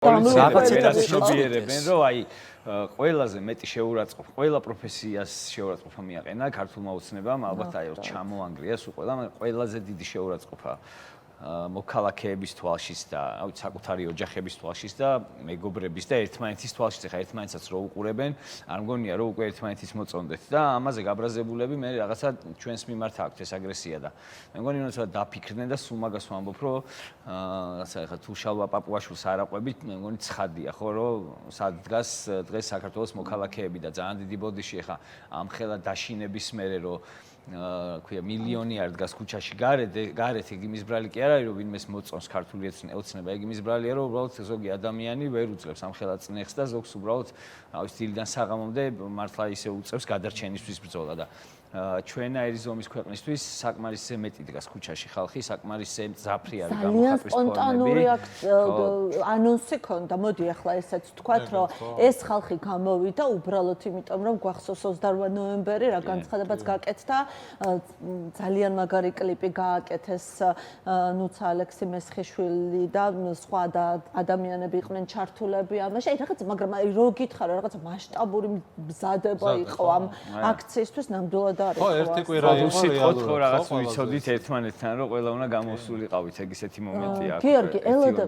რაღაცებიერებენ რომ აი ყველაზე მეტი შეურაცხყოფა, ყველა პროფესიას შეურაცხყოფა მიაყენა ქართულმა ოცნებამ, ალბათ აი ჩამოანგრია სულ ყველაზე დიდი შეურაცხყოფა მოქალაქეების თვალშიც და ავით საკუთარი ოჯახების თვალშიც და მეგობრების და ერთმანეთის თვალშიც. ხა ერთმანეთსაც რო უყურებენ, არ მგონია რომ უკვე ერთმანეთის მოწონდეთ და ამაზე გაბრაზებულები მე რაღაცა ჩვენს მიმართ აქვთ ეს აგრესია და მე მგონი რომ დაფიქრდნენ და სულ მაგას ვამბობ რომ რაღაცა ხა თუ შალვა პაპუაშვილს არ აყვებით, მე მგონი ცხადია ხო რომ სად დგას დღეს საქართველოს მოქალაქეები და ძალიან დიდი ბოდიში ხა ამ ხელა დაშინების მერე რომ ქვია მილიონი არ დგას ქუჩაში გარეთ იგი მის ბრალი კი არ არის რომ ვინმეს მოწონს ქართული ოცნება იგი მის ბრალია რომ უბრალოდ ზოგი ადამიანი ვერ უძლებს ამ ხელა წნეხს და ზოგს უბრალოდ ავის დილიდან საღამომდე მართლა ისე უწევს გადარჩენისთვის ბრძოლა და ჩვენაირი ზომის ქვეყნისთვის საკმარისზე მეტი დგას ქუჩაში ხალხი, საკმარისზე მძაფრი არის გამოხატვის ფორმები. სპონტანური ანონსი ქონდა, მოდი ახლა ესეც ვთქვათ, რომ ეს ხალხი გამოვიდა უბრალოდ იმიტომ, რომ გვახსოვს 28 ნოემბერი რა განცხადებაც გაკეთდა, ძალიან მაგარი კლიპი გააკეთეს ნუცა ალექსი მესხიშვილი და სხვა ადამიანები იყვნენ ჩართულები ამაში. აი რაღაც, მაგრამ აი რო გითხარო, რაღაცა მასშტაბური მზადება იყო ამ აქციისთვის ნამდვილად ხო, ერთი კვირა იყო რეალურად. ხო, რაღაც ვიცოდით ერთმანეთთან, რომ ყველა უნდა გამოსულიყავით, ეგ ისეთი მომენტი აქვს. გიორგი, ელოდა